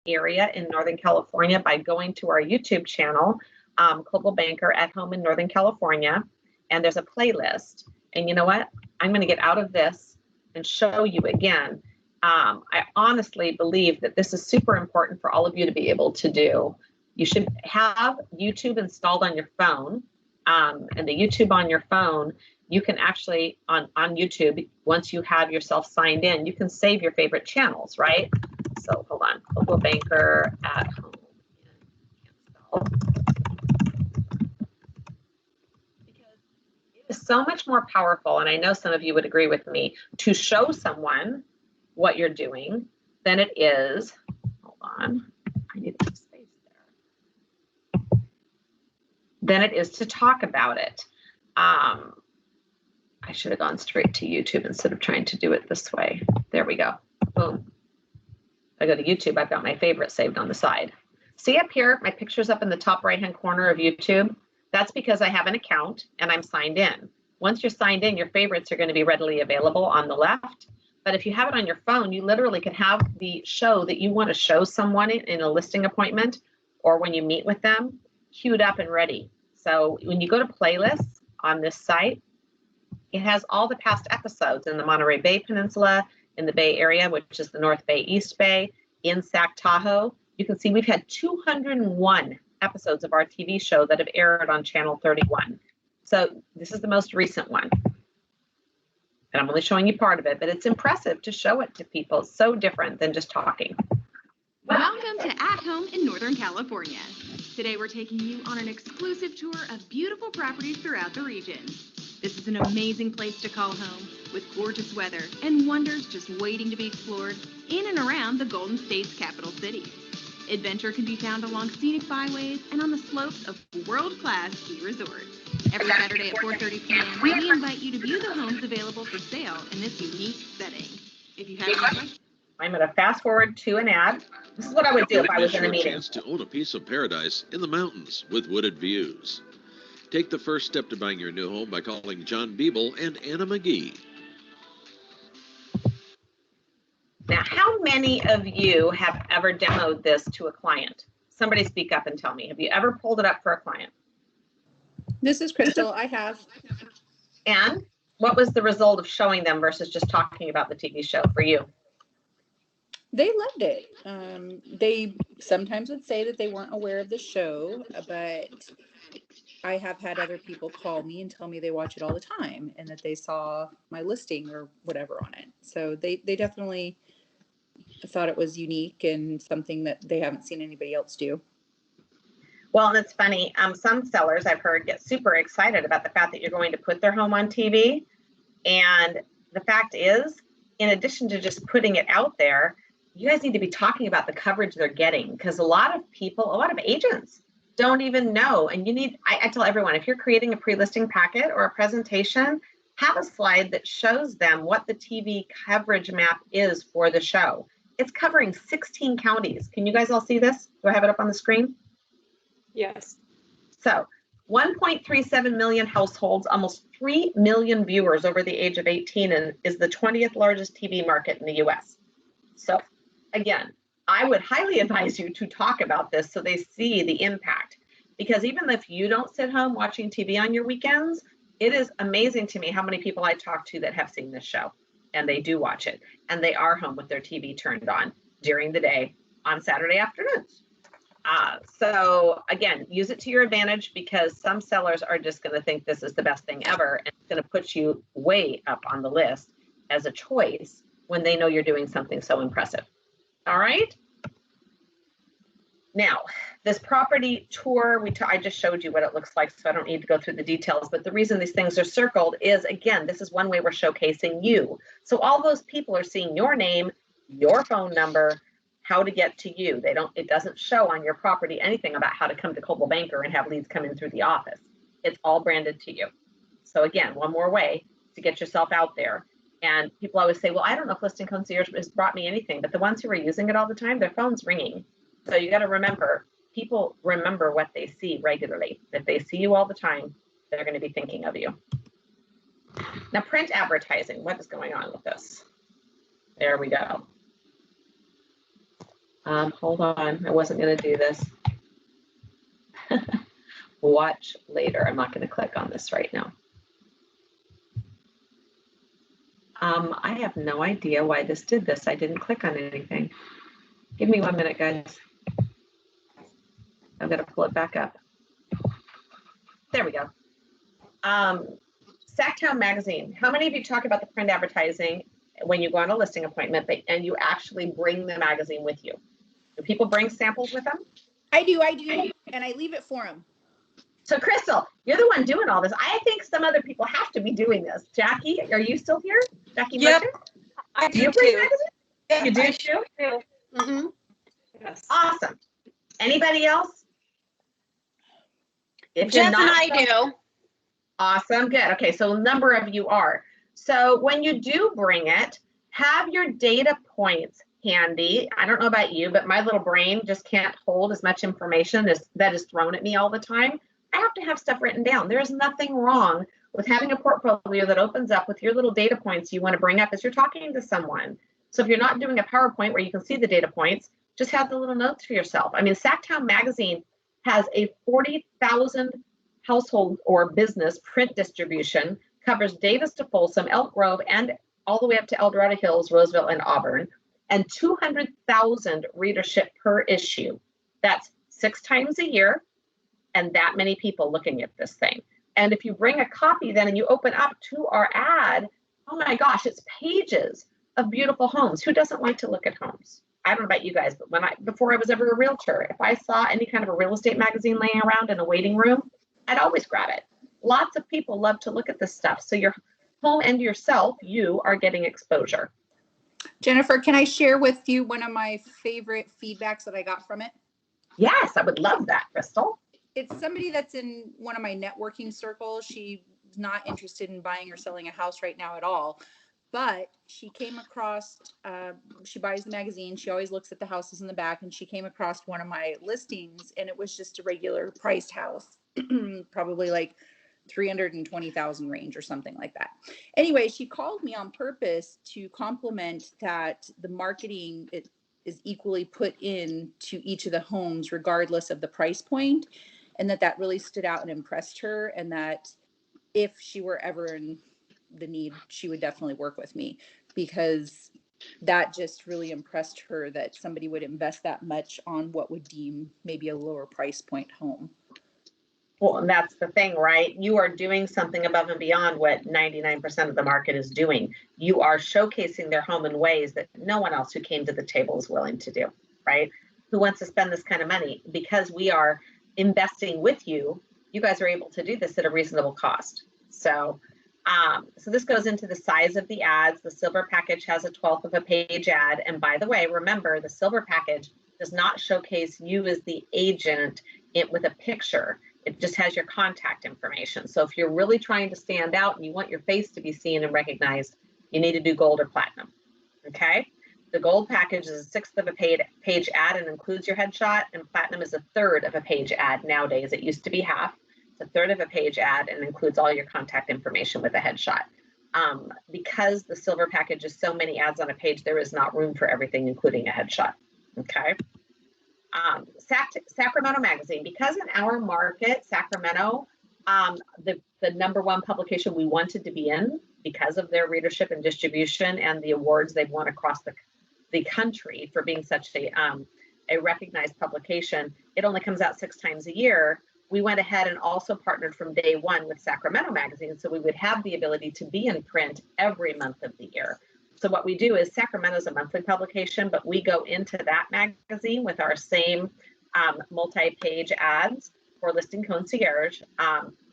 area in Northern California by going to our YouTube channel, Coldwell Banker at Home in Northern California, and there's a playlist. And you know what? I'm going to get out of this and show you again. I honestly believe that this is super important for all of you to be able to do. You should have YouTube installed on your phone, and the YouTube on your phone, you can actually, on YouTube, once you have yourself signed in, you can save your favorite channels, right? So hold on, Coldwell Banker at Home. Because it is so much more powerful, and I know some of you would agree with me, to show someone what you're doing than it is, hold on, I need some space there, than it is to talk about it. I should have gone straight to YouTube instead of trying to do it this way. There we go. Boom. I go to YouTube, I've got my favorite saved on the side. See up here, my picture's up in the top right-hand corner of YouTube. That's because I have an account and I'm signed in. Once you're signed in, your favorites are going to be readily available on the left. But if you have it on your phone, you literally can have the show that you want to show someone in a listing appointment or when you meet with them, queued up and ready. So when you go to playlists on this site, it has all the past episodes in the Monterey Bay Peninsula, in the Bay Area, which is the North Bay, East Bay, in Sac Tahoe. You can see we've had 201 episodes of our TV show that have aired on Channel 31. So this is the most recent one. And I'm only showing you part of it, but it's impressive to show it to people. It's so different than just talking. Welcome to At Home in Northern California. Today we're taking you on an exclusive tour of beautiful properties throughout the region. This is an amazing place to call home with gorgeous weather and wonders just waiting to be explored in and around the Golden State's capital city. Adventure can be found along scenic byways and on the slopes of world-class ski resorts. Every Saturday at 4:30 p.m., we invite you to view the homes available for sale in this unique setting. If you have any questions, I'm going to fast forward to an ad. This is what I would do if I was in a meeting. Chance to own a piece of paradise in the mountains with wooded views. Take the first step to buying your new home by calling John Beeble and Anna McGee. Now, how many of you have ever demoed this to a client? Somebody speak up and tell me. Have you ever pulled it up for a client? This is Crystal. I have. And what was the result of showing them versus just talking about the TV show for you? They loved it. They sometimes would say that they weren't aware of the show, but I have had other people call me and tell me they watch it all the time and that they saw my listing or whatever on it. So they definitely thought it was unique and something that they haven't seen anybody else do. Well, and it's funny. Some sellers I've heard get super excited about the fact that you're going to put their home on TV. And the fact is, in addition to just putting it out there, you guys need to be talking about the coverage they're getting, because a lot of people, a lot of agents don't even know. And you need, I tell everyone, if you're creating a pre-listing packet or a presentation, have a slide that shows them what the TV coverage map is for the show. It's covering 16 counties. Can you guys all see this? Do I have it up on the screen? Yes. So 1.37 million households, almost 3 million viewers over the age of 18, and is the 20th largest TV market in the US. So again, I would highly advise you to talk about this so they see the impact. Because even if you don't sit home watching TV on your weekends, it is amazing to me how many people I talk to that have seen this show, and they do watch it, and they are home with their TV turned on during the day on Saturday afternoons. So again, use it to your advantage, because some sellers are just going to think this is the best thing ever, and it's going to put you way up on the list as a choice when they know you're doing something so impressive. All right. Now, this property tour, I just showed you what it looks like, so I don't need to go through the details. But the reason these things are circled is, again, this is one way we're showcasing you. So all those people are seeing your name, your phone number, how to get to you. It doesn't show on your property anything about how to come to Coldwell Banker and have leads come in through the office. It's all branded to you. So again, one more way to get yourself out there. And people always say, well, I don't know if Listing Concierge has brought me anything, but the ones who are using it all the time, their phone's ringing. So you got to remember, people remember what they see regularly. If they see you all the time, they're going to be thinking of you. Now, print advertising, what is going on with this? There we go. Hold on, I wasn't going to do this. Watch later. I'm not going to click on this right now. I have no idea why this did this. I didn't click on anything. Give me 1 minute, guys. I'm going to pull it back up. There we go. Sacktown Magazine. How many of you talk about the print advertising when you go on a listing appointment and you actually bring the magazine with you? Do people bring samples with them? I do, and I leave it for them. So Crystal, you're the one doing all this. I think some other people have to be doing this. Jackie, are you still here? Jackie Yep. Merchant? I Do you do bring too. magazines? Yeah, You do I too? do. Mm-hmm. Yes. Awesome. Anybody else? If Jess you're not, and I do. awesome, good. Okay, so a number of you are. So when you do bring it, have your data points handy. I don't know about you, but my little brain just can't hold as much information as that is thrown at me all the time. I have to have stuff written down. There's nothing wrong with having a portfolio that opens up with your little data points you want to bring up as you're talking to someone. So if you're not doing a PowerPoint where you can see the data points, just have the little notes for yourself. I mean, Sacktown Magazine has a 40,000 household or business print distribution, covers Davis to Folsom, Elk Grove, and all the way up to El Dorado Hills, Roseville, and Auburn, and 200,000 readership per issue. That's 6 times a year, and that many people looking at this thing. And if you bring a copy then and you open up to our ad, oh my gosh, it's pages of beautiful homes. Who doesn't like to look at homes? I don't know about you guys, but before I was ever a realtor, if I saw any kind of a real estate magazine laying around in a waiting room, I'd always grab it. Lots of people love to look at this stuff. So your home and yourself, you are getting exposure. Jennifer, can I share with you one of my favorite feedbacks that I got from it? Yes, I would love that, Crystal. It's somebody that's in one of my networking circles. She's not interested in buying or selling a house right now at all, but she came across, she buys the magazine. She always looks at the houses in the back, and she came across one of my listings, and it was just a regular priced house, probably like 320,000 range or something like that. Anyway, she called me on purpose to compliment that the marketing is equally put in to each of the homes, regardless of the price point, and that really stood out and impressed her, and that if she were ever in the need, she would definitely work with me, because that just really impressed her that somebody would invest that much on what would deem maybe a lower price point home. Well, and that's the thing, right? You are doing something above and beyond what 99% of the market is doing. You are showcasing their home in ways that no one else who came to the table is willing to do, right? Who wants to spend this kind of money? Because we are investing with you, you guys are able to do this at a reasonable cost. So this goes into the size of the ads. The silver package has a 1/12 of a page ad. And by the way, remember, the silver package does not showcase you as the agent with a picture. It just has your contact information. So if you're really trying to stand out and you want your face to be seen and recognized, you need to do gold or platinum, okay? The gold package is a 1/6 of a page ad and includes your headshot, and platinum is a 1/3 of a page ad nowadays. It used to be half. It's a 1/3 of a page ad and includes all your contact information with a headshot. Because the silver package is so many ads on a page, there is not room for everything, including a headshot, okay? Sacramento Magazine, because in our market, Sacramento, the #1 publication we wanted to be in because of their readership and distribution and the awards they've won across the country for being such a recognized publication. It only comes out 6 times a year. We went ahead and also partnered from day one with Sacramento Magazine, so we would have the ability to be in print every month of the year. So what we do is Sacramento is a monthly publication, but we go into that magazine with our same multi-page ads for listing Concierge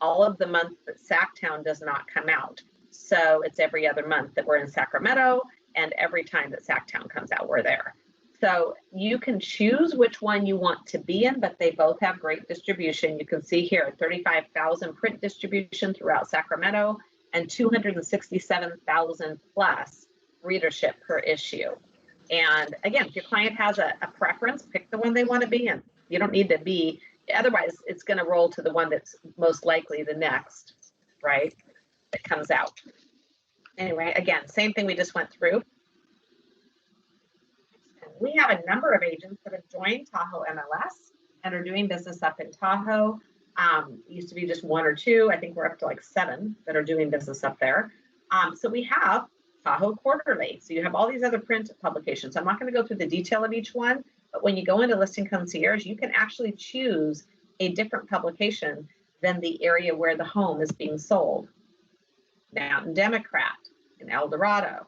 all of the months that Sacktown does not come out. So it's every other month that we're in Sacramento, and every time that Sacktown comes out, we're there. So you can choose which one you want to be in, but they both have great distribution. You can see here 35,000 print distribution throughout Sacramento and 267,000 plus readership per issue. And again, if your client has a preference, pick the one they want to be in. You don't need to be, otherwise it's going to roll to the one that's most likely the next, right, that comes out. Anyway, again, same thing we just went through. And we have a number of agents that have joined Tahoe MLS and are doing business up in Tahoe. Used to be just one or two. I think we're up to like 7 that are doing business up there. So we have Tahoe Quarterly. So you have all these other print publications. I'm not going to go through the detail of each one, but when you go into Listing Concierge, you can actually choose a different publication than the area where the home is being sold. Mountain Democrat in El Dorado.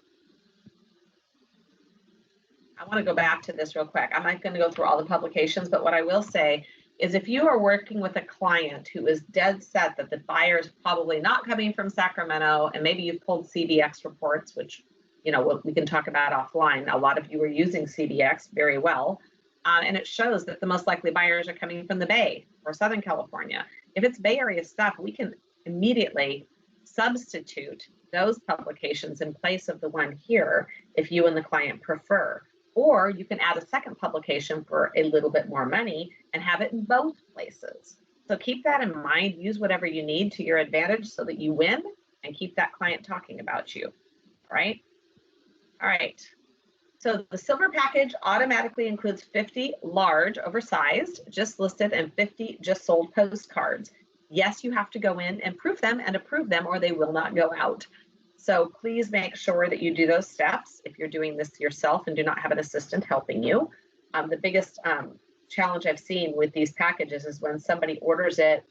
I want to go back to this real quick. I'm not going to go through all the publications, but what I will say is if you are working with a client who is dead set that the buyer is probably not coming from Sacramento, and maybe you've pulled CBX reports, which, you know, we can talk about offline. A lot of you are using CBX very well. And it shows that the most likely buyers are coming from the Bay or Southern California. If it's Bay Area stuff, we can immediately substitute those publications in place of the one here if you and the client prefer. Or you can add a second publication for a little bit more money and have it in both places. So keep that in mind. Use whatever you need to your advantage so that you win and keep that client talking about you, right? All right. So the silver package automatically includes 50 large, oversized, just listed, and 50 just sold postcards. Yes, you have to go in and proof them and approve them or they will not go out. So please make sure that you do those steps if you're doing this yourself and do not have an assistant helping you. The biggest challenge I've seen with these packages is when somebody orders it,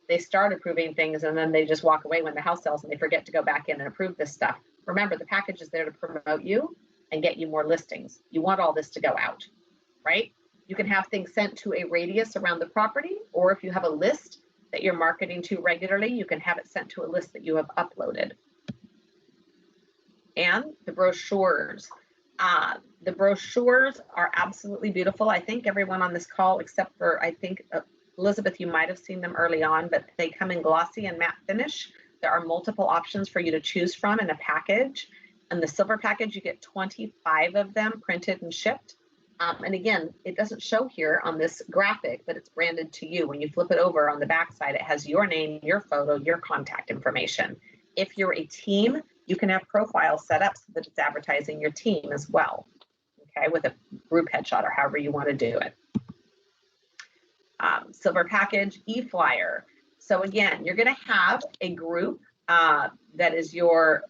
they start approving things and then they just walk away when the house sells and they forget to go back in and approve this stuff. Remember, the package is there to promote you and get you more listings. You want all this to go out, right? You can have things sent to a radius around the property, or if you have a list that you're marketing to regularly, you can have it sent to a list that you have uploaded. And the brochures. The brochures are absolutely beautiful. I think everyone on this call, except for, I think, Elizabeth, you might have seen them early on, but they come in glossy and matte finish. There are multiple options for you to choose from in a package. And the silver package, you get 25 of them printed and shipped. And again, it doesn't show here on this graphic, but it's branded to you. When you flip it over on the back side, it has your name, your photo, your contact information. If you're a team, you can have profiles set up so that it's advertising your team as well, okay, with a group headshot or however you want to do it. Silver package, e-flyer. So again, you're going to have a group that is your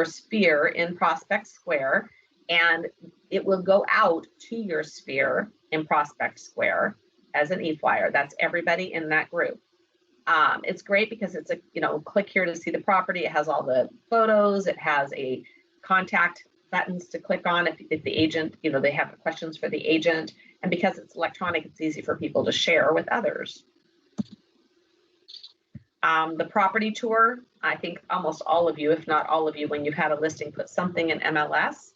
sphere in Prospect Square, and it will go out to your sphere in Prospect Square as an e-flyer. That's everybody in that group. It's great because it's a, click here to see the property. It has all the photos. It has a contact buttons to click on if the agent, they have questions for the agent. And because it's electronic, it's easy for people to share with others. The property tour, I think almost all of you, if not all of you, when you've had a listing, put something in MLS.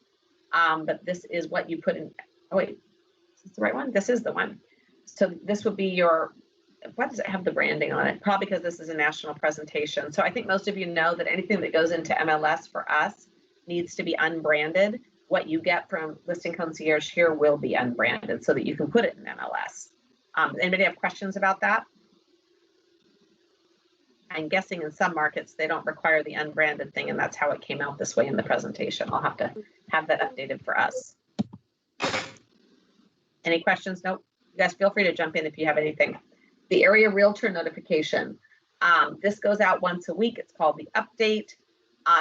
But this is what you put in. Oh, wait, is this the right one? This is the one. So this would be your, why does it have the branding on it? Probably because this is a national presentation. So I think most of you know that anything that goes into MLS for us needs to be unbranded. What you get from Listing Concierge here will be unbranded so that you can put it in MLS. Anybody have questions about that? I'm guessing in some markets, they don't require the unbranded thing, and that's how it came out this way in the presentation. I'll have to have that updated for us. Any questions? Nope. You guys feel free to jump in if you have anything. The area realtor notification. This goes out once a week. It's called the update.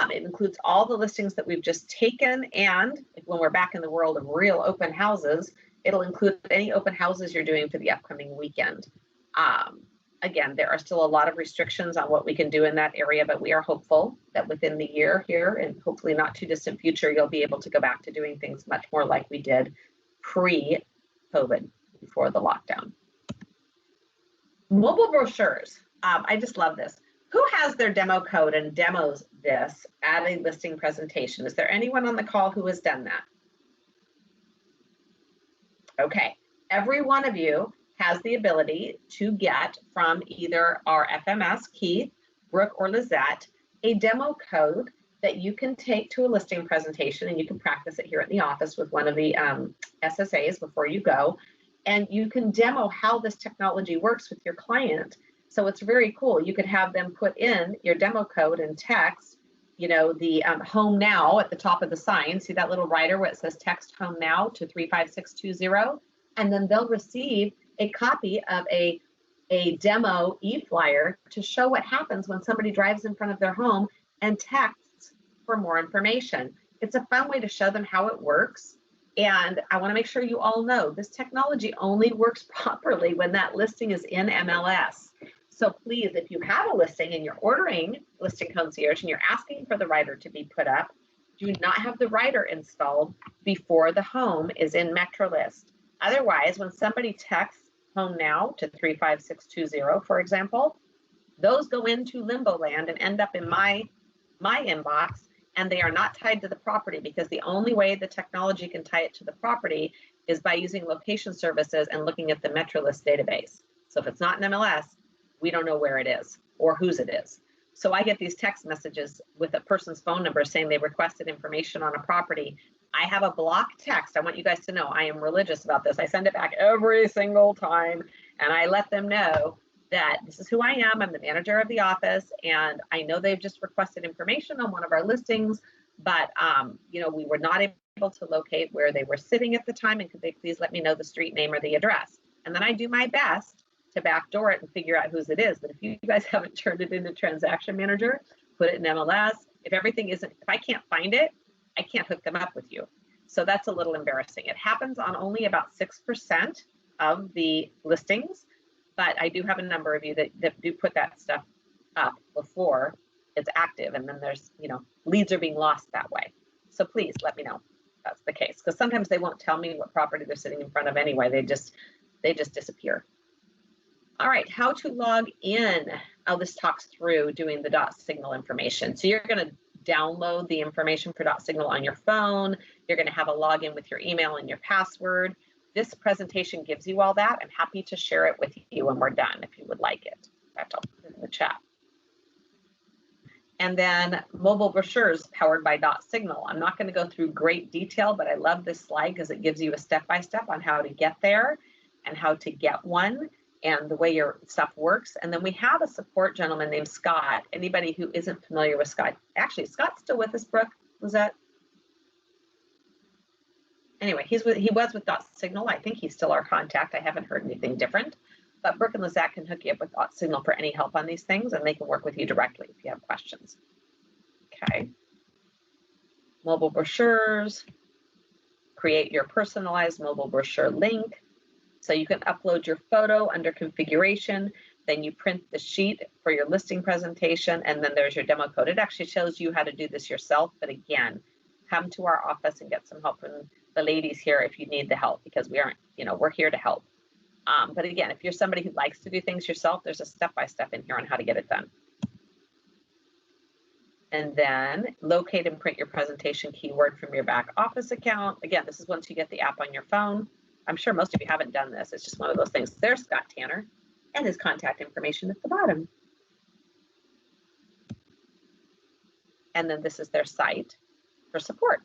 It includes all the listings that we've just taken, and when we're back in the world of real open houses, it'll include any open houses you're doing for the upcoming weekend. Again, there are still a lot of restrictions on what we can do in that area, but we are hopeful that within the year here and hopefully not too distant future, you'll be able to go back to doing things much more like we did pre-COVID, before the lockdown. Mobile brochures. I just love this. Who has their demo code and demos this at a listing presentation? Is there anyone on the call who has done that? Okay, every one of you has the ability to get from either our FMS, Keith, Brooke, or Lizette, a demo code that you can take to a listing presentation, and you can practice it here at the office with one of the SSAs before you go. And you can demo how this technology works with your client. So it's very cool. You could have them put in your demo code in text, you know, the home now at the top of the sign. See that little rider where it says text home now to 35620, and then they'll receive a copy of a demo e-flyer to show what happens when somebody drives in front of their home and texts for more information. It's a fun way to show them how it works. And I want to make sure you all know this technology only works properly when that listing is in MLS. So please, if you have a listing and you're ordering Listing Concierge and you're asking for the rider to be put up, do not have the rider installed before the home is in MetroList. Otherwise, when somebody texts home now to 35620, for example, those go into limbo land and end up in my inbox, and they are not tied to the property, because the only way the technology can tie it to the property is by using location services and looking at the MetroList database. So if it's not in MLS, we don't know where it is or whose it is. So I get these text messages with a person's phone number saying they requested information on a property. I have a block text. I want you guys to know I am religious about this. I send it back every single time, and I let them know that this is who I am. I'm the manager of the office, and I know they've just requested information on one of our listings, but you know, we were not able to locate where they were sitting at the time, and could they please let me know the street name or the address? And then I do my best to backdoor it and figure out whose it is. But if you guys haven't turned it into Transaction Manager, put it in MLS. If everything isn't, if I can't find it, I can't hook them up with you. So that's a little embarrassing. It happens on only about 6% of the listings, but I do have a number of you that do put that stuff up before it's active, and then there's, you know, leads are being lost that way. So please let me know if that's the case, because sometimes they won't tell me what property they're sitting in front of anyway. They just disappear. All right, how to log in. Oh, this talks through doing the dot signal information. So you're going to download the information for dot signal on your phone. You're going to have a login with your email and your password. This presentation gives you all that. I'm happy to share it with you when we're done if you would like it. In fact, I'll put it in the chat. And then mobile brochures powered by dot signal. I'm not going to go through great detail, but I love this slide because it gives you a step-by-step on how to get there and how to get one, and the way your stuff works. And then we have a support gentleman named Scott. Anybody who isn't familiar with Scott, actually, Scott's still with us, Brooke, was that? Anyway, he was with Dot Signal. I think he's still our contact. I haven't heard anything different. But Brooke and Lizette can hook you up with Dot Signal for any help on these things, and they can work with you directly if you have questions. Okay. Mobile brochures. Create your personalized mobile brochure link. So you can upload your photo under configuration, then you print the sheet for your listing presentation, and then there's your demo code. It actually shows you how to do this yourself, but again, come to our office and get some help from the ladies here if you need the help, because we aren't, you know, we're here to help. But again, if you're somebody who likes to do things yourself, there's a step-by-step in here on how to get it done. And then locate and print your presentation keyword from your back office account. Again, this is once you get the app on your phone. I'm sure most of you haven't done this. It's just one of those things. There's Scott Tanner and his contact information at the bottom. And then this is their site for support.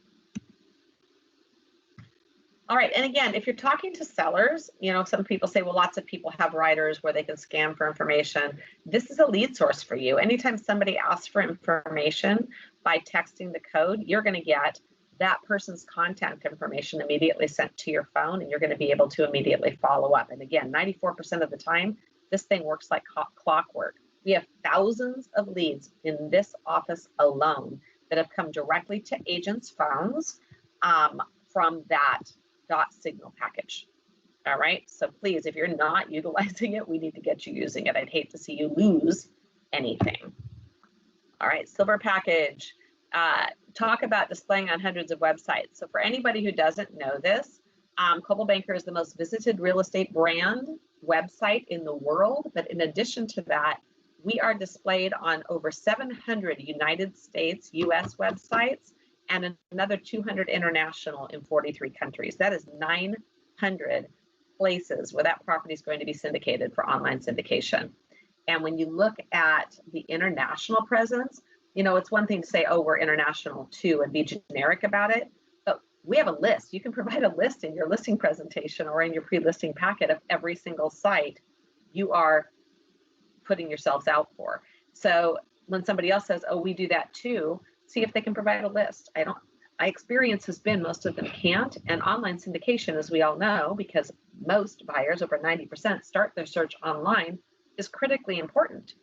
All right, and again, if you're talking to sellers, you know, some people say, well, lots of people have writers where they can scan for information. This is a lead source for you. Anytime somebody asks for information by texting the code, you're going to get that person's contact information immediately sent to your phone, and you're going to be able to immediately follow up. And again, 94% of the time, this thing works like clockwork. We have thousands of leads in this office alone that have come directly to agents' phones from that dot signal package. All right, so please, if you're not utilizing it, we need to get you using it. I'd hate to see you lose anything. All right, silver package. Talk about displaying on hundreds of websites. So for anybody who doesn't know this, Coldwell Banker is the most visited real estate brand website in the world. But in addition to that, we are displayed on over 700 United States, US websites, and another 200 international in 43 countries. That is 900 places where that property is going to be syndicated for online syndication. And when you look at the international presence, you know, it's one thing to say, oh, we're international too, and be generic about it, but we have a list. You can provide a list in your listing presentation or in your pre-listing packet of every single site you are putting yourselves out for. So when somebody else says, oh, we do that too, see if they can provide a list. My experience has been most of them can't. And online syndication, as we all know, because most buyers, over 90%, start their search online, is critically important.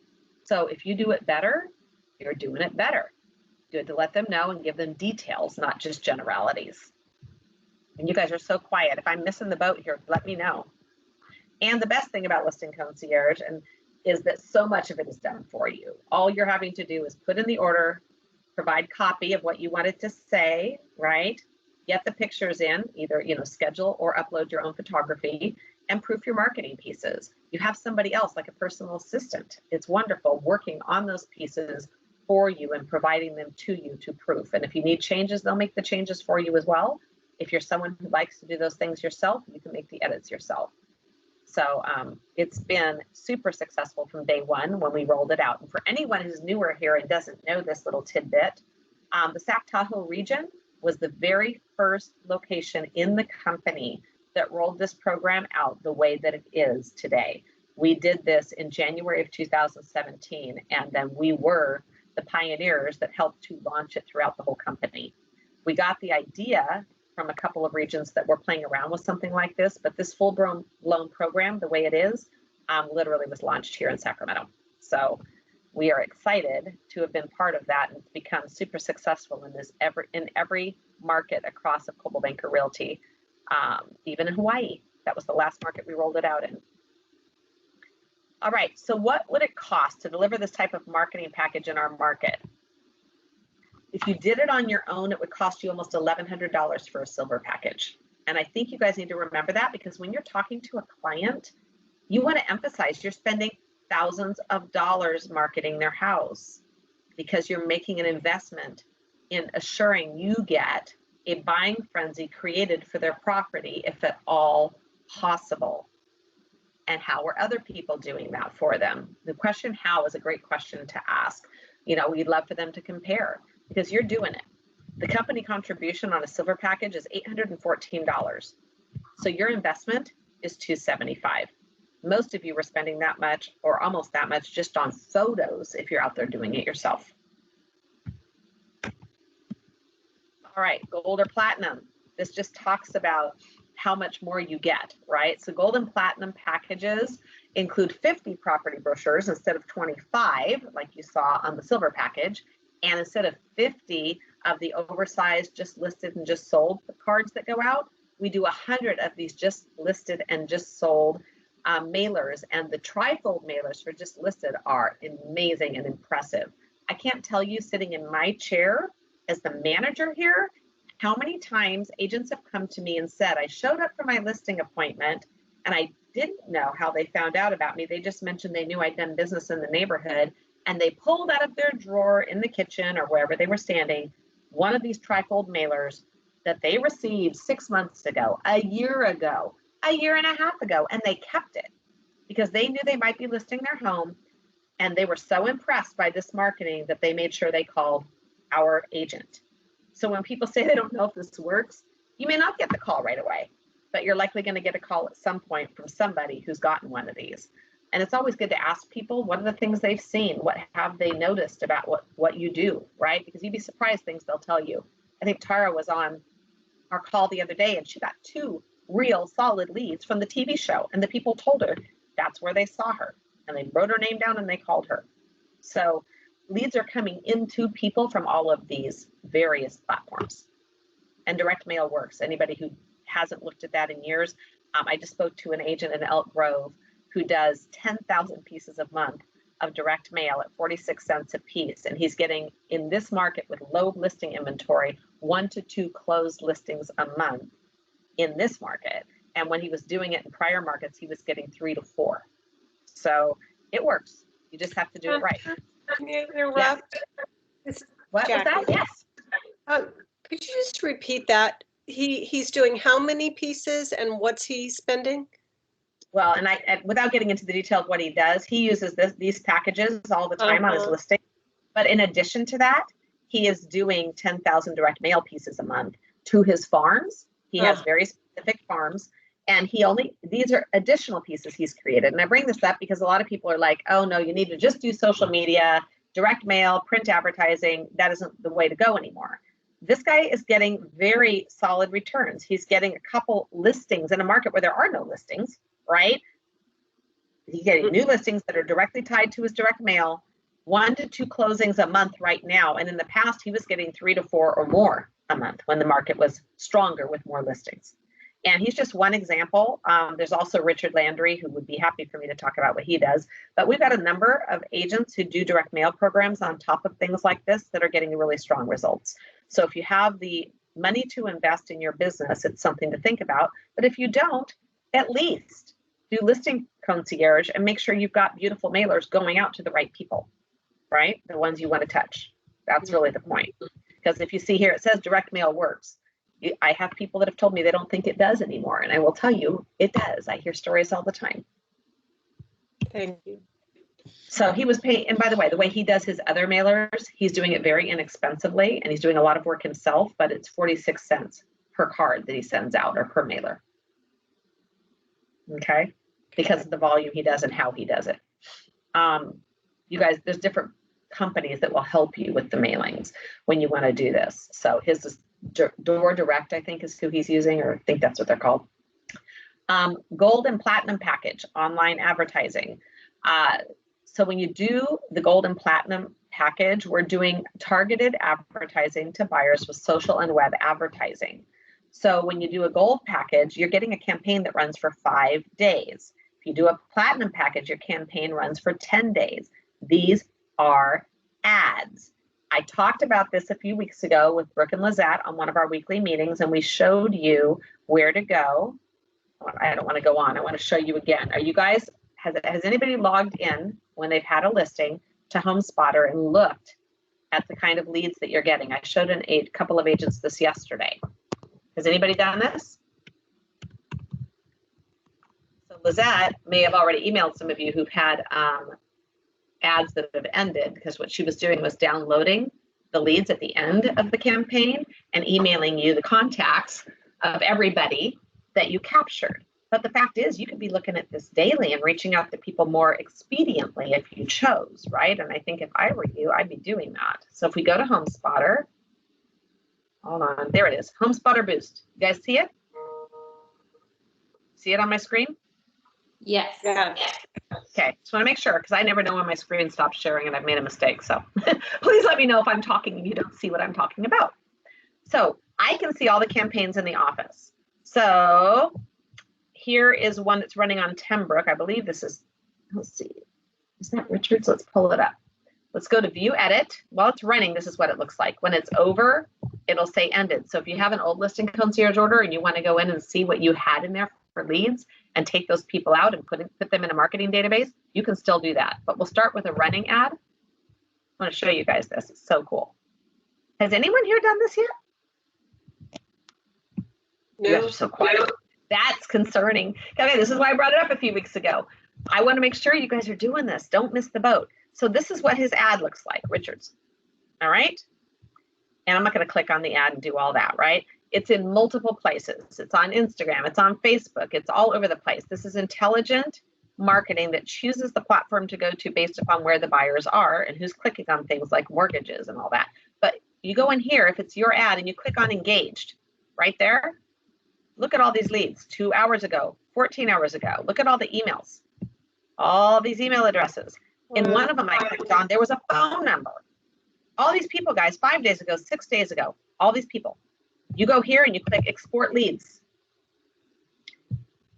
So if you do it better, you're doing it better. Good to let them know and give them details, not just generalities. And you guys are so quiet. If I'm missing the boat here, let me know. And the best thing about Listing Concierge is that so much of it is done for you. All you're having to do is put in the order, provide copy of what you want it to say, right? Get the pictures in, either schedule or upload your own photography, and proof your marketing pieces. You have somebody else, like a personal assistant. It's wonderful, working on those pieces for you and providing them to you to proof. And if you need changes, they'll make the changes for you as well. If you're someone who likes to do those things yourself, you can make the edits yourself. So it's been super successful from day one when we rolled it out. And for anyone who's newer here and doesn't know this little tidbit, the Sac Tahoe region was the very first location in the company that rolled this program out the way that it is today. We did this in January of 2017, and then we were the pioneers that helped to launch it throughout the whole company. We got the idea from a couple of regions that were playing around with something like this, but this full-blown program, the way it is, literally was launched here in Sacramento. So we are excited to have been part of that and become super successful in every market across of Coldwell Banker Realty, even in Hawaii. That was the last market we rolled it out in. All right, so what would it cost to deliver this type of marketing package in our market? If you did it on your own, it would cost you almost $1,100 for a silver package. And I think you guys need to remember that, because when you're talking to a client, you want to emphasize you're spending thousands of dollars marketing their house, because you're making an investment in assuring you get a buying frenzy created for their property, if at all possible. And how are other people doing that for them? The question how is a great question to ask. We'd love for them to compare, because you're doing it. The company contribution on a silver package is $814. So your investment is $275. Most of you were spending that much or almost that much just on photos if you're out there doing it yourself. All right, gold or platinum. This just talks about how much more you get, right? So gold and platinum packages include 50 property brochures instead of 25, like you saw on the silver package. And instead of 50 of the oversized, just listed and just sold cards that go out, we do 100 of these just listed and just sold mailers. And the trifold mailers for just listed are amazing and impressive. I can't tell you, sitting in my chair as the manager here, how many times agents have come to me and said, I showed up for my listing appointment and I didn't know how they found out about me. They just mentioned they knew I'd done business in the neighborhood, and they pulled out of their drawer in the kitchen or wherever they were standing one of these trifold mailers that they received 6 months ago, a year ago, a year and a half ago, and they kept it because they knew they might be listing their home, and they were so impressed by this marketing that they made sure they called our agent. So when people say they don't know if this works, you may not get the call right away, but you're likely going to get a call at some point from somebody who's gotten one of these. And it's always good to ask people, what are the things they've seen? What have they noticed about what you do, right? Because you'd be surprised things they'll tell you. I think Tara was on our call the other day, and she got 2 real solid leads from the TV show. And the people told her that's where they saw her. And they wrote her name down and they called her. So leads are coming into people from all of these various platforms. And direct mail works. Anybody who hasn't looked at that in years, I just spoke to an agent in Elk Grove who does 10,000 pieces a month of direct mail at 46 cents a piece. And he's getting, in this market with low listing inventory, 1 to 2 closed listings a month in this market. And when he was doing it in prior markets, he was getting 3 to 4. So it works. You just have to do it right. Can you interrupt? Yes. What was that? Yes. Could you just repeat that? He's doing how many pieces and what's he spending? Well, and without getting into the detail of what he does, he uses these packages all the time on his listing. But in addition to that, he is doing 10,000 direct mail pieces a month to his farms. He has very specific farms, and these are additional pieces he's created. And I bring this up because a lot of people are like, oh no, you need to just do social media direct mail, print advertising, that isn't the way to go anymore. This guy is getting very solid returns. He's getting a couple listings in a market where there are no listings, right? He's getting new listings that are directly tied to his direct mail, 1 to 2 closings a month right now. And in the past, he was getting 3 to 4 or more a month when the market was stronger with more listings. And he's just one example. There's also Richard Landry, who would be happy for me to talk about what he does. But we've got a number of agents who do direct mail programs on top of things like this that are getting really strong results. So if you have the money to invest in your business, it's something to think about. But if you don't, at least do listing concierge and make sure you've got beautiful mailers going out to the right people, right? The ones you want to touch. That's really the point. Because if you see here, it says direct mail works. I have people that have told me they don't think it does anymore. And I will tell you, it does. I hear stories all the time. Thank you. So he was paying, and by the way he does his other mailers, he's doing it very inexpensively, and he's doing a lot of work himself, but it's 46 cents per card that he sends out or per mailer. Okay? Because of the volume he does and how he does it. You guys, there's different companies that will help you with the mailings when you want to do this. So his is Door Direct, I think is who he's using, or I think that's what they're called. Gold and Platinum package, online advertising. So when you do the Gold and Platinum package, we're doing targeted advertising to buyers with social and web advertising. So when you do a Gold package, you're getting a campaign that runs for 5 days. If you do a Platinum package, your campaign runs for 10 days. These are ads. I talked about this a few weeks ago with Brooke and Lizette on one of our weekly meetings, and we showed you where to go. I don't want to go on. I want to show you again. Are you guys, has anybody logged in when they've had a listing to HomeSpotter and looked at the kind of leads that you're getting? I showed a couple of agents this yesterday. Has anybody done this? So Lizette may have already emailed some of you who've had ads that have ended, because what she was doing was downloading the leads at the end of the campaign and emailing you the contacts of everybody that you captured. But the fact is, you could be looking at this daily and reaching out to people more expediently if you chose, right? And I think if I were you, I'd be doing that. So if we go to HomeSpotter, hold on, there it is, HomeSpotter Boost. You guys see it? See it on my screen? Yes. Yeah. Okay, just want to make sure, because I never know when my screen stops sharing and I've made a mistake. So please let me know if I'm talking and you don't see what I'm talking about. So I can see all the campaigns in the office. So here is one that's running on Tembrook. I believe this is, let's see, is that Richard's? Let's pull it up. Let's go to view edit. While it's running, this is what it looks like. When it's over, it'll say ended. So if you have an old listing concierge order and you want to go in and see what you had in there for leads and take those people out and put them in a marketing database, you can still do that. But we'll start with a running ad. I want to show you guys this. It's so cool. Has anyone here done this yet? No. You guys are so quiet. That's concerning. Okay, this is why I brought it up a few weeks ago. I want to make sure you guys are doing this. Don't miss the boat. So this is what his ad looks like, Richard's. All right. And I'm not going to click on the ad and do all that, right? It's in multiple places. It's on Instagram. It's on Facebook. It's all over the place. This is intelligent marketing that chooses the platform to go to based upon where the buyers are and who's clicking on things like mortgages and all that. But you go in here, if it's your ad, and you click on engaged right there, look at all these leads 2 hours ago, 14 hours ago. Look at all the emails, all these email addresses. In one of them I clicked on, there was a phone number. All these people, guys, 5 days ago, 6 days ago, all these people. You go here and you click export leads.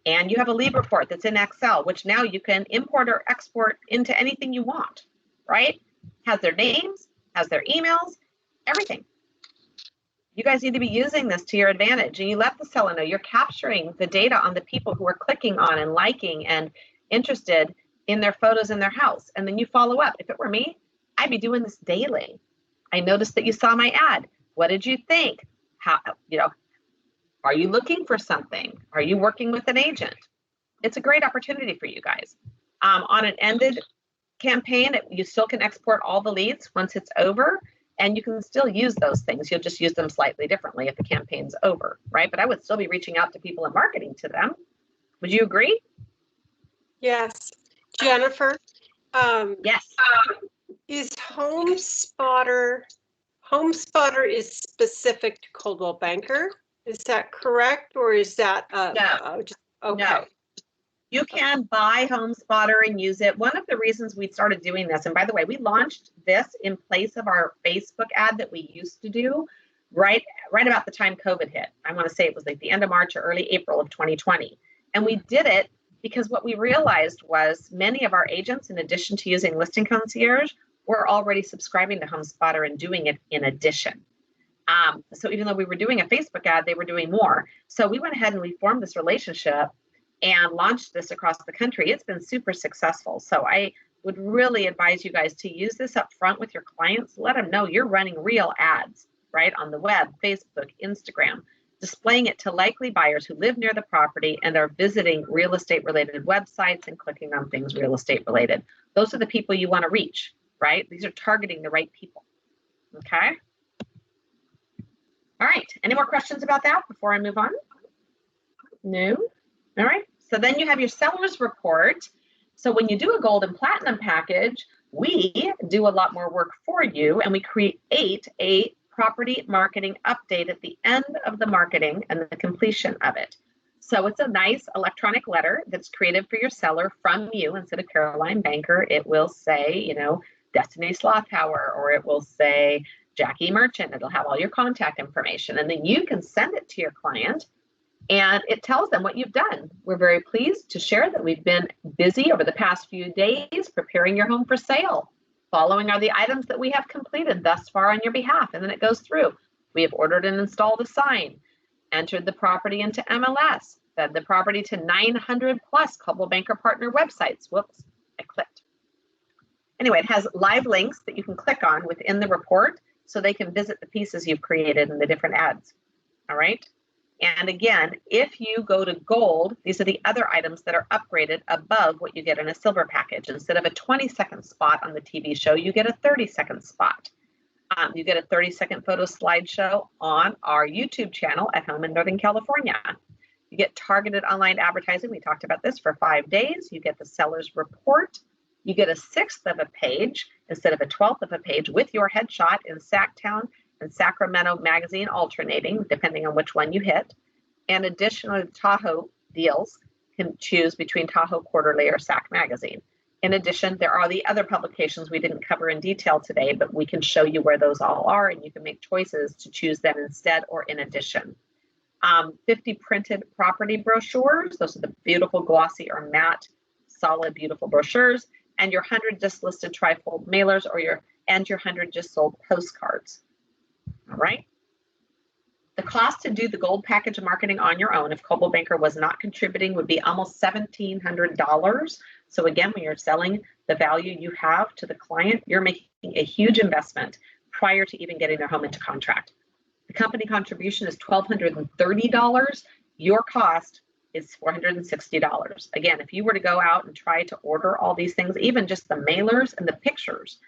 And you have a lead report that's in Excel, which now you can import or export into anything you want, right? Has their names, has their emails, everything. You guys need to be using this to your advantage, and you let the seller know you're capturing the data on the people who are clicking on and liking and interested in their photos in their house. And then you follow up. If it were me, I'd be doing this daily. I noticed that you saw my ad. What did you think? How, are you looking for something? Are you working with an agent? It's a great opportunity for you guys. On an ended campaign, you still can export all the leads once it's over, and you can still use those things. You'll just use them slightly differently if the campaign's over, right? But I would still be reaching out to people and marketing to them. Would you agree? Yes. Jennifer? Yes. Is Home Spotter is specific to Coldwell Banker? Is that correct, or is that No. just okay? No. You can buy Home Spotter and use it. One of the reasons we started doing this, and by the way, we launched this in place of our Facebook ad that we used to do right about the time COVID hit. I want to say it was like the end of March or early April of 2020. And we did it because what we realized was many of our agents, in addition to using Listing Concierge, were already subscribing to Home Spotter and doing it in addition. So even though we were doing a Facebook ad, they were doing more. So we went ahead and we formed this relationship and launched this across the country. It's been super successful. So I would really advise you guys to use this up front with your clients. Let them know you're running real ads, right, on the web, Facebook, Instagram, displaying it to likely buyers who live near the property and are visiting real estate related websites and clicking on things real estate related. Those are the people you want to reach, right? These are targeting the right people. Okay. All right. Any more questions about that before I move on? No. All right. So then you have your seller's report. So when you do a gold and platinum package, we do a lot more work for you, and we create a property marketing update at the end of the marketing and the completion of it. So it's a nice electronic letter that's created for your seller from you. Instead of Caroline Banker, it will say, Destiny Slothauer, or it will say Jackie Merchant. It'll have all your contact information, and then you can send it to your client. And it tells them what you've done. We're very pleased to share that we've been busy over the past few days preparing your home for sale. Following are the items that we have completed thus far on your behalf. And then it goes through. We have ordered and installed a sign, entered the property into MLS, fed the property to 900 plus Coldwell Banker partner websites. Whoops, I clicked. Anyway, it has live links that you can click on within the report so they can visit the pieces you've created in the different ads. All right. And again, if you go to gold, these are the other items that are upgraded above what you get in a silver package. Instead of a 20-second spot on the TV show, you get a 30-second spot. You get a 30-second photo slideshow on our YouTube channel at home in Northern California. You get targeted online advertising. We talked about this for 5 days. You get the seller's report. You get a 1/6 of a page instead of a 1/12 of a page with your headshot in Sacktown and Sacramento magazine, alternating depending on which one you hit. And additionally, Tahoe deals can choose between Tahoe Quarterly or Sac magazine. In addition, there are the other publications we didn't cover in detail today, but we can show you where those all are, and you can make choices to choose them instead or in addition. 50 printed property brochures. Those are the beautiful glossy or matte, solid, beautiful brochures, and your 100 just listed trifold mailers or your 100 just sold postcards. All right. The cost to do the gold package of marketing on your own, if Coldwell Banker was not contributing, would be almost $1,700. So again, when you're selling the value you have to the client, you're making a huge investment prior to even getting their home into contract. The company contribution is $1,230. Your cost is $460. Again, if you were to go out and try to order all these things, even just the mailers and the pictures,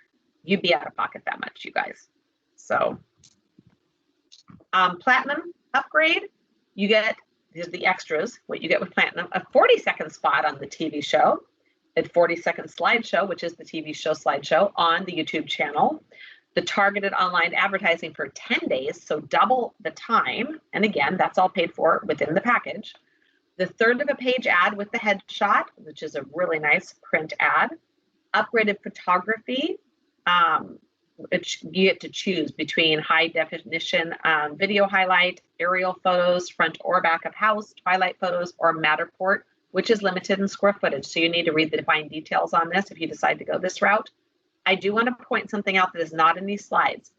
you'd be out of pocket that much, you guys. So platinum upgrade, you get, these are the extras, what you get with platinum, a 40-second spot on the TV show, a 40-second slideshow, which is the TV show slideshow on the YouTube channel, the targeted online advertising for 10 days, so double the time. And again, that's all paid for within the package. The 1/3 of a page ad with the headshot, which is a really nice print ad, upgraded photography. You get to choose between high definition video highlight, aerial photos, front or back of house, twilight photos, or Matterport, which is limited in square footage. So you need to read the fine details on this if you decide to go this route. I do want to point something out that is not in these slides.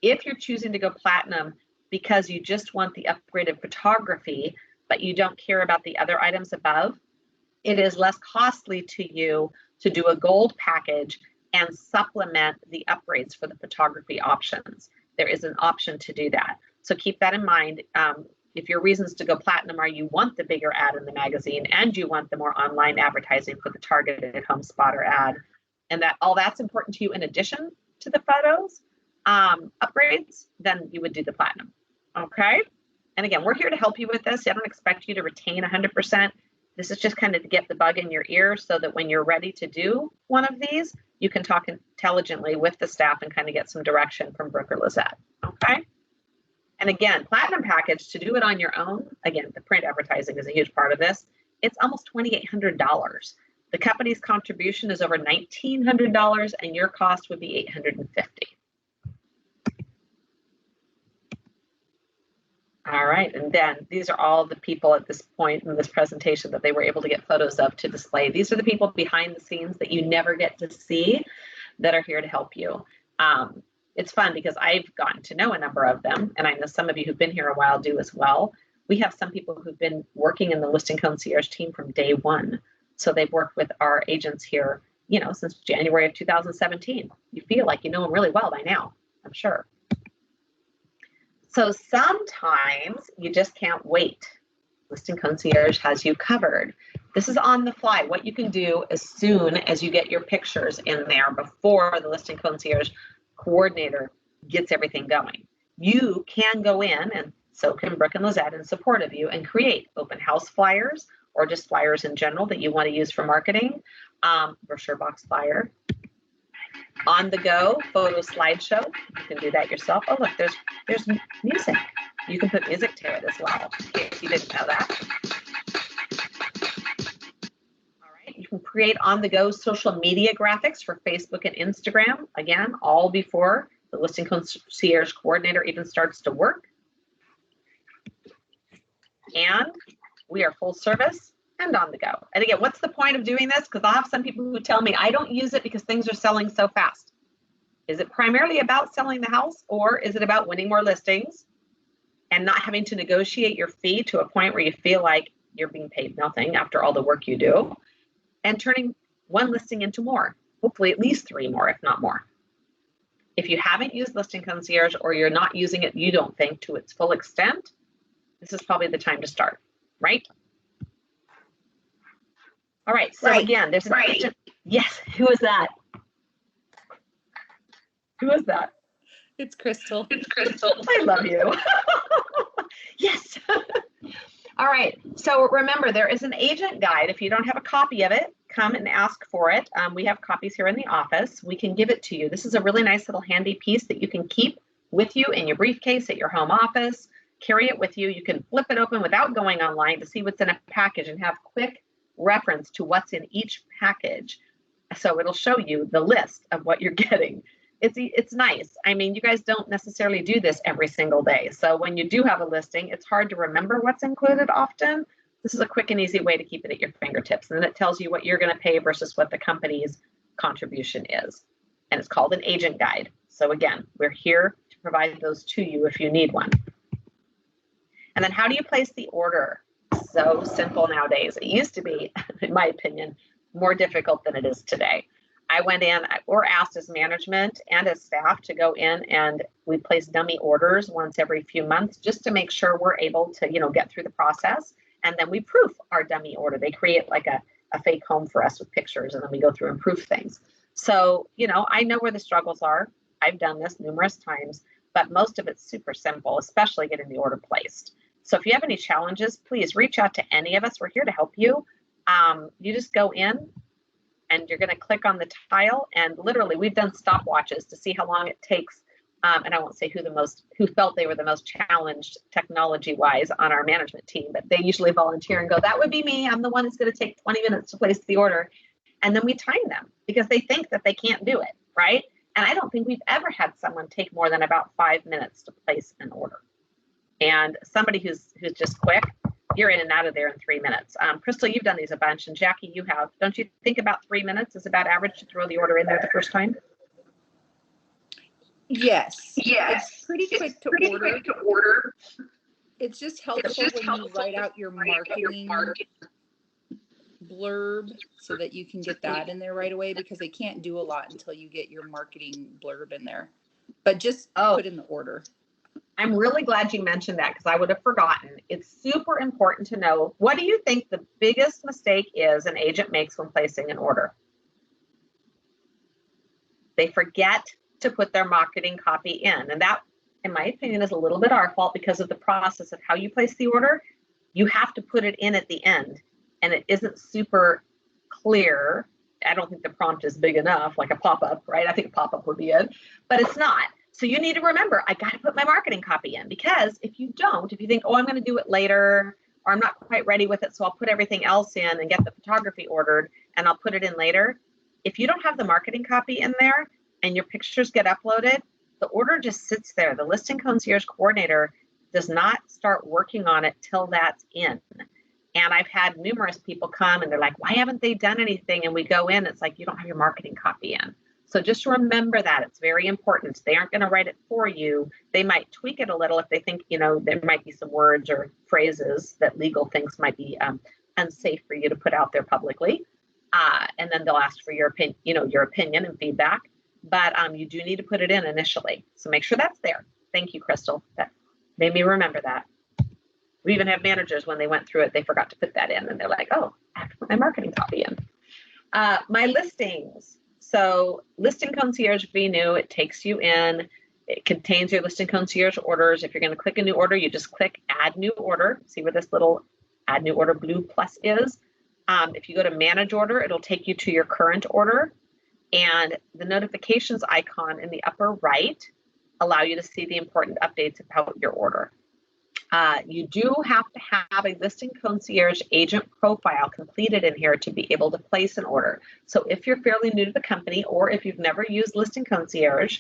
If you're choosing to go platinum because you just want the upgraded photography, but you don't care about the other items above, it is less costly to you to do a gold package and supplement the upgrades for the photography options. There is an option to do that. So keep that in mind. If your reasons to go platinum are you want the bigger ad in the magazine and you want the more online advertising for the targeted home spotter ad, and that all that's important to you in addition to the photos upgrades, then you would do the platinum. Okay. And again, we're here to help you with this. I don't expect you to retain 100%. This is just kind of to get the bug in your ear so that when you're ready to do one of these, you can talk intelligently with the staff and kind of get some direction from Brooke or Lizette. Okay. And again, platinum package, to do it on your own, again, the print advertising is a huge part of this. It's almost $2,800. The company's contribution is over $1,900 and your cost would be $850. All right, and then these are all the people at this point in this presentation that they were able to get photos of to display. These are the people behind the scenes that you never get to see that are here to help you. It's fun because I've gotten to know a number of them, and I know some of you who've been here a while do as well. We have some people who've been working in the listing concierge team from day one. So they've worked with our agents here, you know, since January of 2017. You feel like you know them really well by now, I'm sure. So sometimes you just can't wait. Listing Concierge has you covered. This is on the fly. What you can do as soon as you get your pictures in there before the Listing Concierge coordinator gets everything going. You can go in, and so can Brooke and Lizette, in support of you, and create open house flyers or just flyers in general that you want to use for marketing, brochure box flyer, on the go photo slideshow. You can do that yourself. Oh, look, there's music. You can put music to it as well, in case you didn't know that. All right, you can create on the go social media graphics for Facebook and Instagram. Again, all before the Listing Concierge coordinator even starts to work. And we are full service and on the go. And again, what's the point of doing this? Because I'll have some people who tell me I don't use it because things are selling so fast. Is it primarily about selling the house, or is it about winning more listings and not having to negotiate your fee to a point where you feel like you're being paid nothing after all the work you do, and turning one listing into more, hopefully at least 3 more, if not more. If you haven't used Listing Concierge, or you're not using it, you don't think, to its full extent, this is probably the time to start, right? All right, so again, there's an agent. Yes, who is that? Who is that? It's Crystal. It's Crystal. I love you. Yes. All right, so remember, there is an agent guide. If you don't have a copy of it, come and ask for it. We have copies here in the office. We can give it to you. This is a really nice little handy piece that you can keep with you in your briefcase at your home office. Carry it with you. You can flip it open without going online to see what's in a package and have quick reference to what's in each package. So it'll show you the list of what you're getting. It's nice. I mean, you guys don't necessarily do this every single day. So when you do have a listing, it's hard to remember what's included often. This is a quick and easy way to keep it at your fingertips. And then it tells you what you're going to pay versus what the company's contribution is. And it's called an agent guide. So again, we're here to provide those to you if you need one. And then how do you place the order? So simple nowadays. It used to be, in my opinion, more difficult than it is today. I went in, or asked as management and as staff to go in, and we place dummy orders once every few months just to make sure we're able to, you know, get through the process. And then we proof our dummy order. They create like a fake home for us with pictures, and then we go through and proof things. So, you know, I know where the struggles are. I've done this numerous times, but most of it's super simple, especially getting the order placed. So if you have any challenges, please reach out to any of us. We're here to help you. You just go in and you're going to click on the tile, and literally we've done stopwatches to see how long it takes. And I won't say who felt they were the most challenged technology wise on our management team, but they usually volunteer and go, that would be me. I'm the one who's going to take 20 minutes to place the order. And then we time them because they think that they can't do it. Right. And I don't think we've ever had someone take more than about 5 minutes to place an order. And somebody who's just quick, you're in and out of there in 3 minutes. Crystal, you've done these a bunch, and Jackie, you have. Don't you think about 3 minutes is about average to throw the order in there the first time? Yes. It's pretty quick to order. It's just helpful when you write out your marketing blurb so that you can get that in there right away, because they can't do a lot until you get your marketing blurb in there. But just put in the order. I'm really glad you mentioned that, because I would have forgotten. It's super important to know. What do you think the biggest mistake is an agent makes when placing an order? They forget to put their marketing copy in. And that, in my opinion, is a little bit our fault because of the process of how you place the order. You have to put it in at the end, and it isn't super clear I don't think the prompt is big enough, like a pop-up, right? I think a pop-up would be it, but it's not. So you need to remember, I got to put my marketing copy in, because if you don't, if you think, oh, I'm going to do it later, or I'm not quite ready with it, so I'll put everything else in and get the photography ordered and I'll put it in later. If you don't have the marketing copy in there and your pictures get uploaded, the order just sits there. The listing concierge coordinator does not start working on it till that's in. And I've had numerous people come and they're like, why haven't they done anything? And we go in, it's like, you don't have your marketing copy in. So just remember that. It's very important. They aren't going to write it for you. They might tweak it a little if they think, you know, there might be some words or phrases that legal thinks might be unsafe for you to put out there publicly. And then they'll ask for your opinion, your opinion and feedback. But you do need to put it in initially. So make sure that's there. Thank you, Crystal. That made me remember that. We even have managers, when they went through it, they forgot to put that in. And they're like, oh, I have to put my marketing copy in. My listings. So Listing Concierge be new. It takes you in. It contains your Listing Concierge orders. If you're going to click a new order, you just click Add New Order. See where this little Add New Order blue plus is. If you go to Manage Order, it'll take you to your current order. And the notifications icon in the upper right allow you to see the important updates about your order. You do have to have a Listing Concierge agent profile completed in here to be able to place an order. So if you're fairly new to the company, or if you've never used Listing Concierge,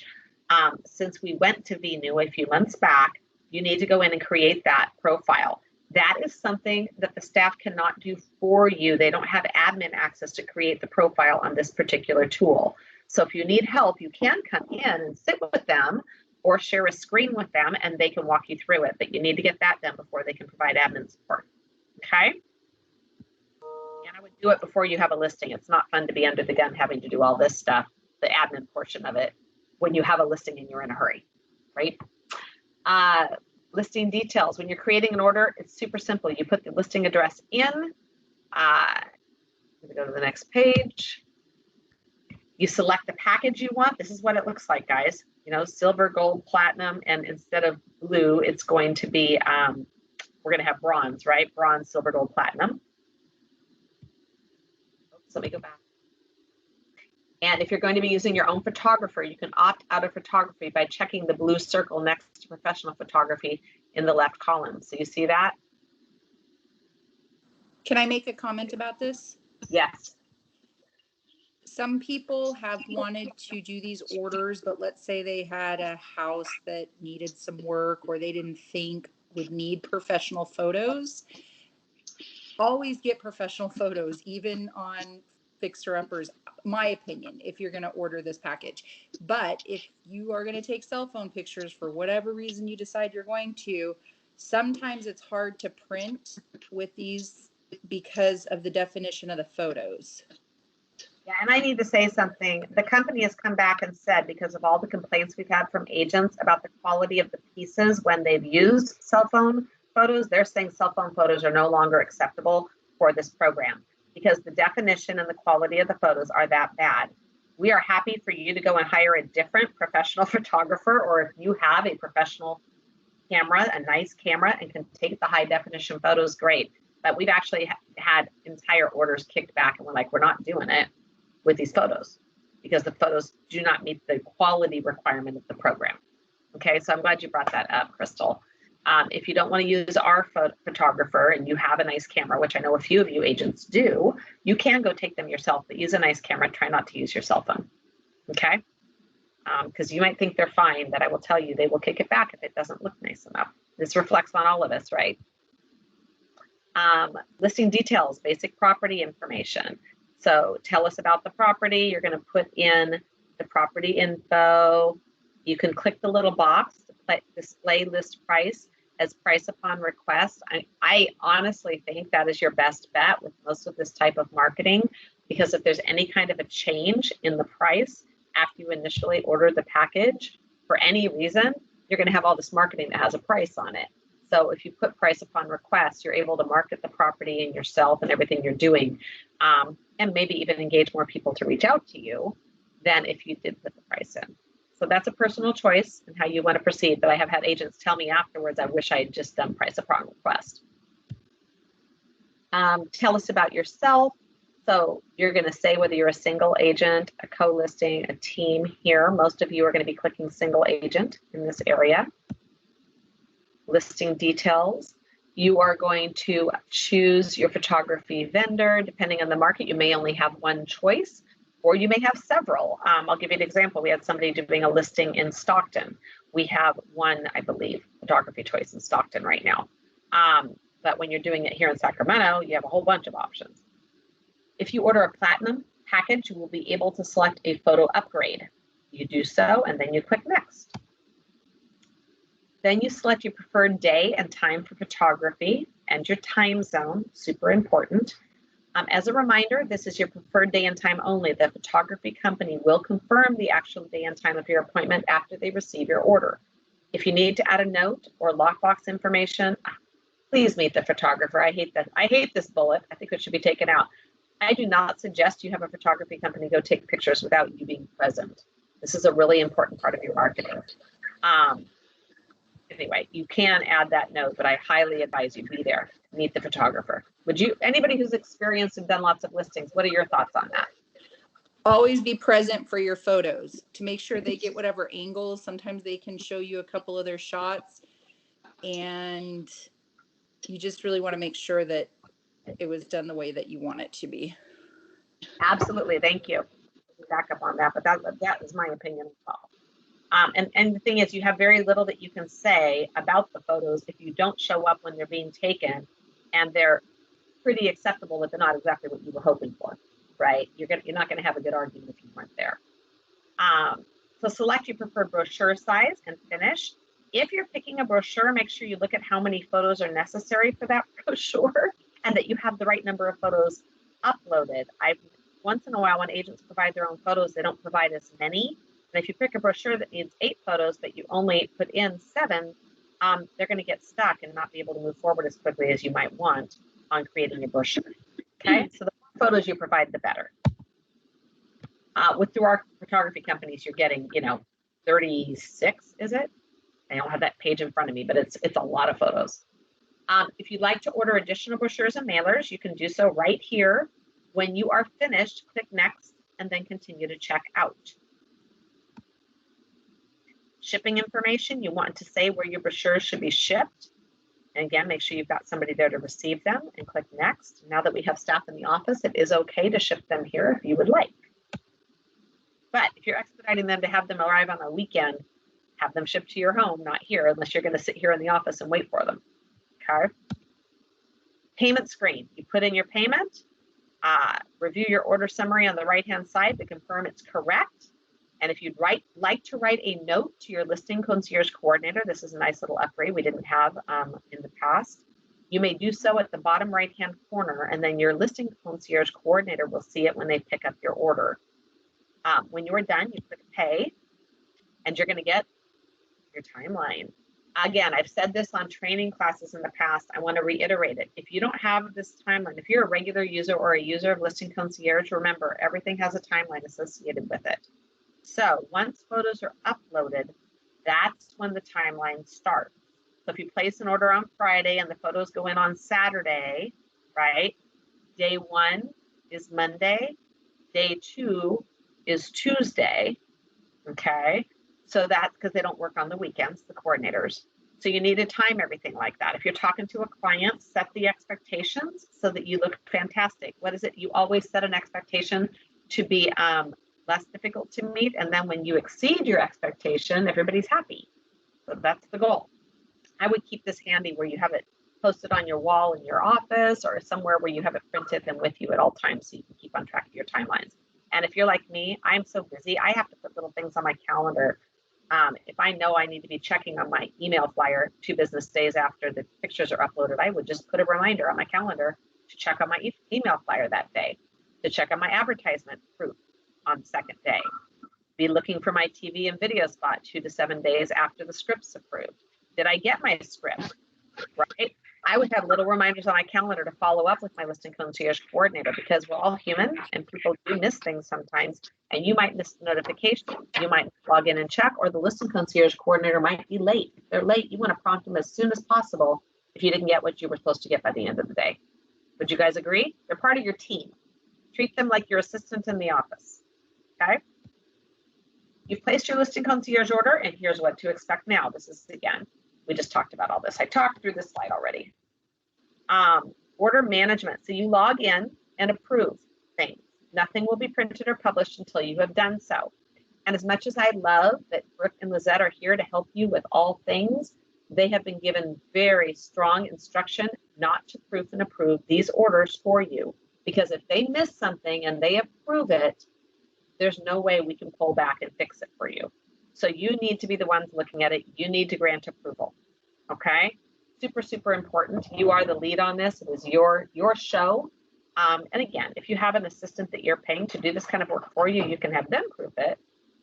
since we went to VNew a few months back, you need to go in and create that profile. That is something that the staff cannot do for you. They don't have admin access to create the profile on this particular tool. So if you need help, you can come in and sit with them or share a screen with them and they can walk you through it. But you need to get that done before they can provide admin support. Okay? And I would do it before you have a listing. It's not fun to be under the gun having to do all this stuff, the admin portion of it, when you have a listing and you're in a hurry, right? Listing details. When you're creating an order, it's super simple. You put the listing address in. Let me go to the next page. You select the package you want. This is what it looks like, guys. You know, silver, gold, platinum, and instead of blue, it's going to be, we're going to have bronze, right? Bronze, silver, gold, platinum. Oops, let me go back. And if you're going to be using your own photographer, you can opt out of photography by checking the blue circle next to professional photography in the left column. So you see that? Can I make a comment about this? Yes. Some people have wanted to do these orders, but let's say they had a house that needed some work or they didn't think would need professional photos. Always get professional photos, even on fixer-uppers, my opinion, if you're going to order this package. But if you are going to take cell phone pictures for whatever reason you decide you're going to, sometimes it's hard to print with these because of the definition of the photos. Yeah, and I need to say something. The company has come back and said, because of all the complaints we've had from agents about the quality of the pieces when they've used cell phone photos, they're saying cell phone photos are no longer acceptable for this program because the definition and the quality of the photos are that bad. We are happy for you to go and hire a different professional photographer, or if you have a professional camera, a nice camera, and can take the high definition photos, great. But we've actually had entire orders kicked back and we're like, we're not doing it with these photos because the photos do not meet the quality requirement of the program. Okay, so I'm glad you brought that up, Crystal. If you don't want to use our photographer and you have a nice camera, which I know a few of you agents do, you can go take them yourself, but use a nice camera. Try not to use your cell phone. Okay, because you might think they're fine, but I will tell you they will kick it back if it doesn't look nice enough. This reflects on all of us, right? Listing details, basic property information. So tell us about the property. You're going to put in the property info. You can click the little box to display list price as price upon request. I honestly think that is your best bet with most of this type of marketing, because if there's any kind of a change in the price after you initially order the package for any reason, you're going to have all this marketing that has a price on it. So if you put price upon request, you're able to market the property and yourself and everything you're doing, and maybe even engage more people to reach out to you than if you did put the price in. So that's a personal choice and how you want to proceed. But I have had agents tell me afterwards, I wish I had just done price upon request. Tell us about yourself. So you're going to say whether you're a single agent, a co-listing, a team here. Most of you are going to be clicking single agent in this area. Listing details. You are going to choose your photography vendor. Depending on the market, you may only have one choice, or you may have several. I'll give you an example. We had somebody doing a listing in Stockton. We have one, I believe, photography choice in Stockton right now. But when you're doing it here in Sacramento, you have a whole bunch of options. If you order a platinum package, you will be able to select a photo upgrade. You do so, and then you click next. Then you select your preferred day and time for photography and your time zone, super important. As a reminder, this is your preferred day and time only. The photography company will confirm the actual day and time of your appointment after they receive your order. If you need to add a note or lockbox information, please meet the photographer. I hate this bullet. I think it should be taken out. I do not suggest you have a photography company go take pictures without you being present. This is a really important part of your marketing. Anyway, you can add that note, but I highly advise you be there, meet the photographer. Would you, anybody who's experienced and done lots of listings, what are your thoughts on that? Always be present for your photos to make sure they get whatever angles. Sometimes they can show you a couple of their shots, and you just really want to make sure that it was done the way that you want it to be. Absolutely, thank you. Back up on that, but that is my opinion as well. And the thing is, you have very little that you can say about the photos if you don't show up when they're being taken, and they're pretty acceptable, but they're not exactly what you were hoping for, right? You're not going to have a good argument if you weren't there. So select your preferred brochure size and finish. If you're picking a brochure, make sure you look at how many photos are necessary for that brochure and that you have the right number of photos uploaded. Once in a while, when agents provide their own photos, they don't provide as many. And if you pick a brochure that needs 8 photos, but you only put in 7, they're going to get stuck and not be able to move forward as quickly as you might want on creating a brochure. Okay, so the more photos you provide, the better. Through our photography companies, you're getting, 36, is it? I don't have that page in front of me, but it's a lot of photos. If you'd like to order additional brochures and mailers, you can do so right here. When you are finished, click next and then continue to check out. Shipping information, you want to say where your brochures should be shipped. And again, make sure you've got somebody there to receive them and click next. Now that we have staff in the office, it is okay to ship them here if you would like. But if you're expediting them to have them arrive on a weekend, have them shipped to your home, not here, unless you're going to sit here in the office and wait for them. Okay. Payment screen, you put in your payment, review your order summary on the right-hand side to confirm it's correct. And if you'd like to write a note to your listing concierge coordinator, this is a nice little upgrade we didn't have in the past. You may do so at the bottom right-hand corner, and then your listing concierge coordinator will see it when they pick up your order. When you're done, you click pay, and you're going to get your timeline. Again, I've said this on training classes in the past. I want to reiterate it. If you don't have this timeline, if you're a regular user or a user of Listing Concierge, remember, everything has a timeline associated with it. So once photos are uploaded, that's when the timeline starts. So if you place an order on Friday and the photos go in on Saturday, right? Day 1 is Monday. Day 2 is Tuesday, okay? So that's because they don't work on the weekends, the coordinators. So you need to time everything like that. If you're talking to a client, set the expectations so that you look fantastic. What is it? You always set an expectation to be less difficult to meet. And then when you exceed your expectation, everybody's happy. So that's the goal. I would keep this handy where you have it posted on your wall in your office or somewhere where you have it printed and with you at all times so you can keep on track of your timelines. And if you're like me, I'm so busy, I have to put little things on my calendar. If I know I need to be checking on my email flyer 2 business days after the pictures are uploaded, I would just put a reminder on my calendar to check on my email flyer that day, to check on my advertisement proof on the second day, be looking for my TV and video spot 2 to 7 days after the script's approved. Did I get my script, right? I would have little reminders on my calendar to follow up with my listing concierge coordinator because we're all human and people do miss things sometimes. And you might miss the notification. You might log in and check, or the listing concierge coordinator might be late. If they're late, you want to prompt them as soon as possible if you didn't get what you were supposed to get by the end of the day. Would you guys agree? They're part of your team. Treat them like your assistant in the office, okay? You've placed your listing concierge order, and here's what to expect now. This is, again, we just talked about all this. I talked through this slide already. Order management. So you log in and approve things. Nothing will be printed or published until you have done so. And as much as I love that Brooke and Lizette are here to help you with all things, they have been given very strong instruction not to proof and approve these orders for you. Because if they miss something and they approve it, there's no way we can pull back and fix it for you. So you need to be the ones looking at it. You need to grant approval, okay? Super, super important. You are the lead on this. It is your show. And again, if you have an assistant that you're paying to do this kind of work for you, you can have them proof it.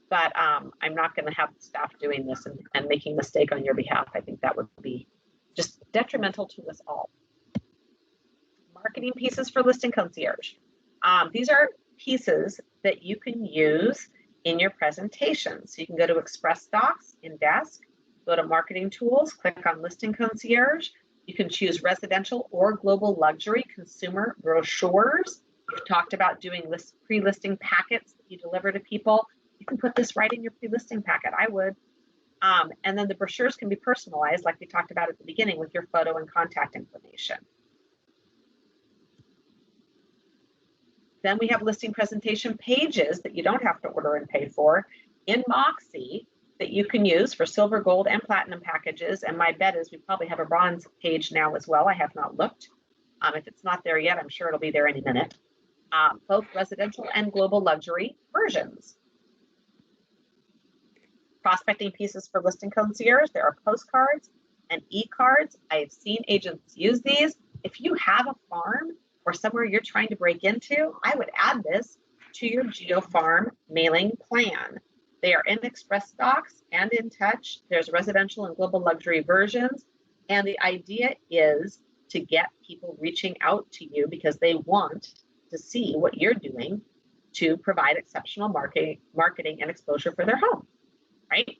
But I'm not going to have the staff doing this and making a mistake on your behalf. I think that would be just detrimental to us all. Marketing pieces for Listing Concierge. These are pieces that you can use in your presentation. So you can go to Express Docs in Desk, go to Marketing Tools, click on Listing Concierge. You can choose residential or global luxury consumer brochures. We've talked about doing pre-listing packets that you deliver to people. You can put this right in your pre-listing packet. I would. And then the brochures can be personalized, like we talked about at the beginning, with your photo and contact information. Then we have listing presentation pages that you don't have to order and pay for in Moxie that you can use for silver, gold, and platinum packages. And my bet is we probably have a bronze page now as well. I have not looked. If it's not there yet, I'm sure it'll be there any minute. Both residential and global luxury versions. Prospecting pieces for Listing Concierge. There are postcards and e-cards. I have seen agents use these. If you have a farm or somewhere you're trying to break into, I would add this to your GeoFarm mailing plan. They are in Express Docs and in Touch. There's residential and global luxury versions. And the idea is to get people reaching out to you because they want to see what you're doing to provide exceptional marketing and exposure for their home, right?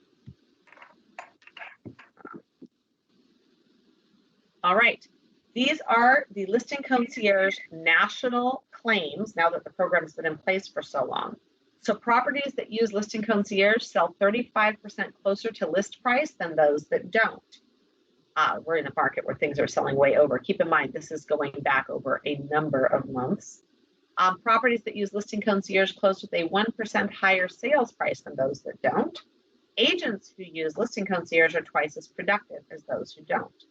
All right. These are the Listing Concierge national claims now that the program has been in place for so long. So properties that use Listing Concierge sell 35% closer to list price than those that don't. We're in a market where things are selling way over. Keep in mind, this is going back over a number of months. Properties that use Listing Concierge close with a 1% higher sales price than those that don't. Agents who use Listing Concierge are twice as productive as those who don't.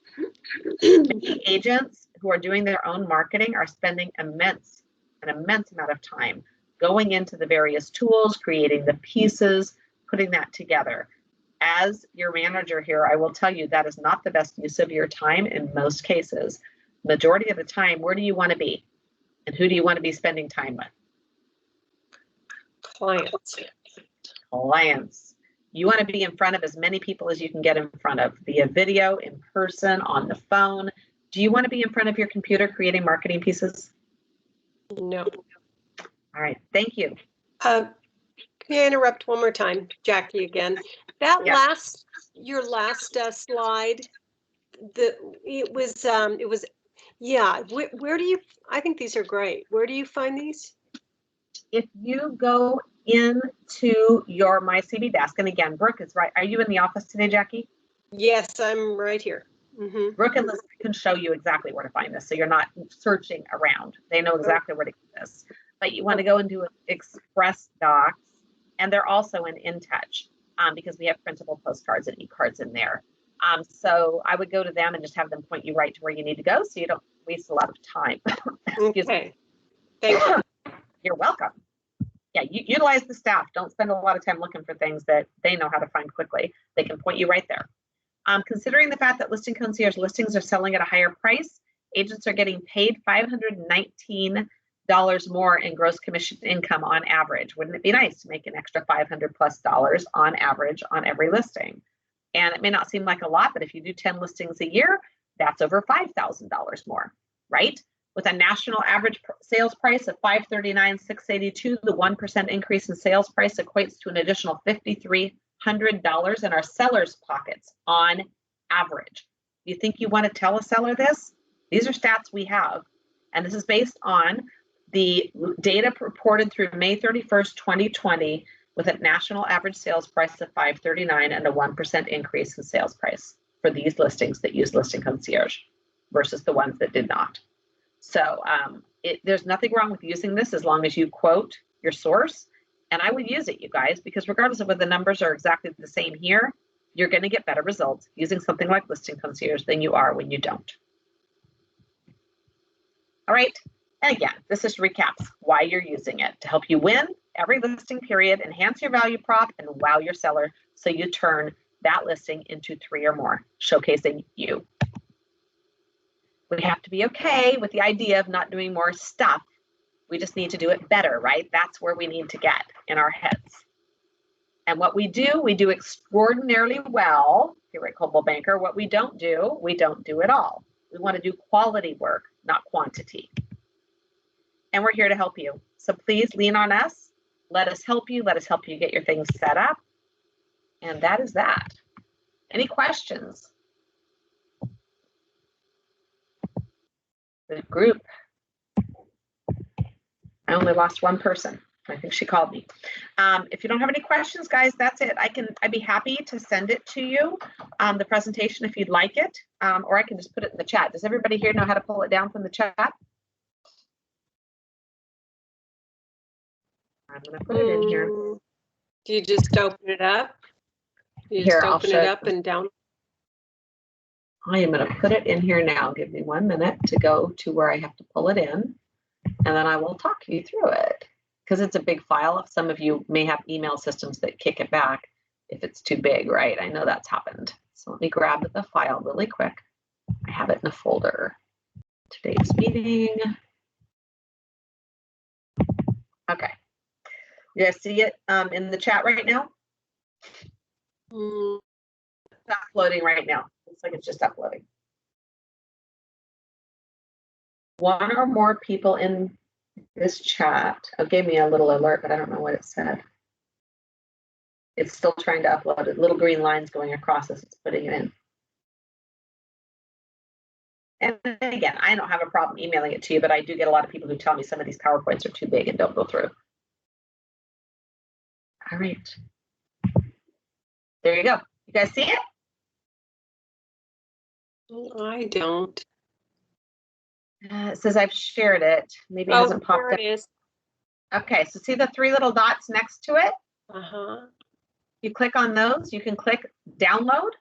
Many agents who are doing their own marketing are spending an immense amount of time going into the various tools, creating the pieces, putting that together. As your manager here, I will tell you that is not the best use of your time in most cases. Majority of the time, where do you want to be? And who do you want to be spending time with? Clients. You want to be in front of as many people as you can get in front of via video, in person, on the phone. Do you want to be in front of your computer creating marketing pieces? No. All right, thank you. Can I interrupt one more time, Jackie, again? That your last slide, it was, yeah, where do you, I think these are great. Where do you find these? If you go into your My CB desk, and again, Brooke is right. Are you in the office today, Jackie? Yes, I'm right here. Mm-hmm. Brooke and Liz can show you exactly where to find this, so you're not searching around. They know exactly where to get this. But you want to go into Express Docs, and they're also in InTouch because we have printable postcards and e-cards in there. So I would go to them and just have them point you right to where you need to go, so you don't waste a lot of time. Excuse me. Thank you. You're welcome. Yeah, utilize the staff. Don't spend a lot of time looking for things that they know how to find quickly. They can point you right there. Considering the fact that Listing Concierge listings are selling at a higher price, agents are getting paid $519 more in gross commission income on average. Wouldn't it be nice to make an extra $500+ on average on every listing? And it may not seem like a lot, but if you do 10 listings a year, that's over $5,000 more, right? With a national average sales price of $539,682, the 1% increase in sales price equates to an additional $5,300 in our sellers' pockets on average. You think you want to tell a seller this? These are stats we have, and this is based on The data reported through May 31st, 2020, with a national average sales price of $539 and a 1% increase in sales price for these listings that use Listing Concierge versus the ones that did not. So there's nothing wrong with using this as long as you quote your source. And I would use it, you guys, because regardless of whether the numbers are exactly the same here, you're going to get better results using something like Listing Concierge than you are when you don't. All right. And again, this just recaps why you're using it to help you win every listing period, enhance your value prop, and wow your seller so you turn that listing into 3 or more, showcasing you. We have to be okay with the idea of not doing more stuff. We just need to do it better, right? That's where we need to get in our heads. And what we do extraordinarily well here at Coldwell Banker. What we don't do at all. We want to do quality work, not quantity. And we're here to help you. So please lean on us. Let us help you. Let us help you get your things set up. And that is that. Any questions? The group. I only lost one person. I think she called me. If you don't have any questions, guys, that's it. I'd be happy to send it to you, the presentation, if you'd like it, or I can just put it in the chat. Does everybody here know how to pull it down from the chat? I'm going to put it in here. Do you just open it up? You Here, just I'll open show it you. up and down. I am going to put it in here now. Give me 1 minute to go to where I have to pull it in, and then I will talk you through it. Because it's a big file. Some of you may have email systems that kick it back if it's too big, right? I know that's happened. So let me grab the file really quick. I have it in a folder. Today's meeting. Okay. You guys see it in the chat right now? Mm, It's uploading right now. Looks like it's just uploading. One or more people in this chat. It gave me a little alert, but I don't know what it said. It's still trying to upload it. Little green lines going across as it's putting it in. And again, I don't have a problem emailing it to you, but I do get a lot of people who tell me some of these PowerPoints are too big and don't go through. All right. There you go. You guys see it? I don't. It says I've shared it. Maybe it Oh, hasn't popped there up. it is. Okay, so see the 3 little dots next to it? Uh-huh. You click on those, you can click download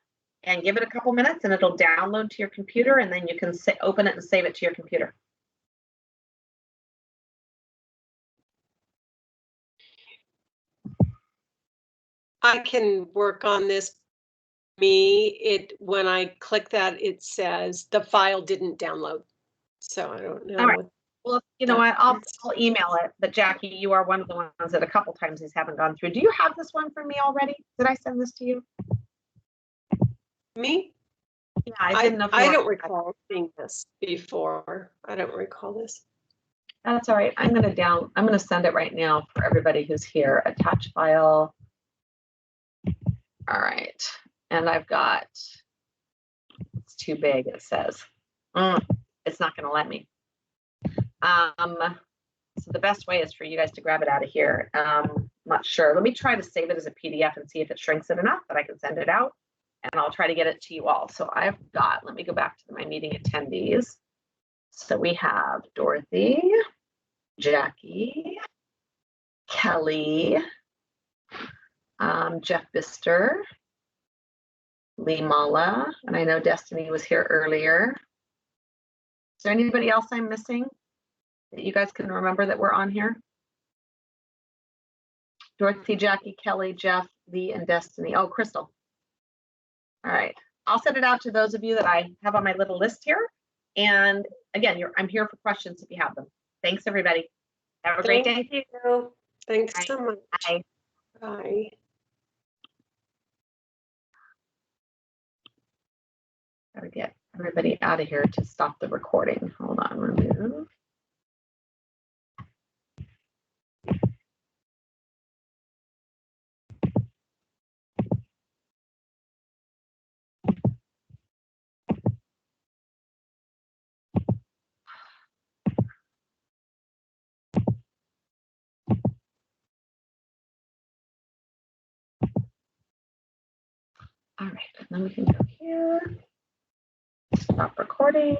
and give it a couple minutes and it'll download to your computer, and then you can open it and save it to your computer. I can work on this. When I click that, it says the file didn't download. So I don't know. All right. Well, you know what? I'll email it. But Jackie, you are one of the ones that a couple times these haven't gone through. Do you have this one for me already? Did I send this to you? Me? Yeah, I didn't know. If I don't recall seeing this before. I don't recall this. That's all right. I'm gonna send it right now for everybody who's here. Attach file. All right. And I've got, it's too big, it says. It's not gonna let me. So the best way is for you guys to grab it out of here. I'm not sure. Let me try to save it as a PDF and see if it shrinks it enough that I can send it out. And I'll try to get it to you all. So I've got, let me go back to my meeting attendees. So we have Dorothy, Jackie, Kelly, Jeff Bister, Lee Mala, and I know Destiny was here earlier. Is there anybody else I'm missing that you guys can remember that we're on here? Dorothy, Jackie, Kelly, Jeff, Lee, and Destiny. Oh, Crystal. All right. I'll send it out to those of you that I have on my little list here. And again, I'm here for questions if you have them. Thanks, everybody. Have a great day. Thank you. Thanks Bye. so much. Bye. Bye. Gotta get everybody out of here to stop the recording. Hold on, remove. All right, and then we can go here. Stop recording.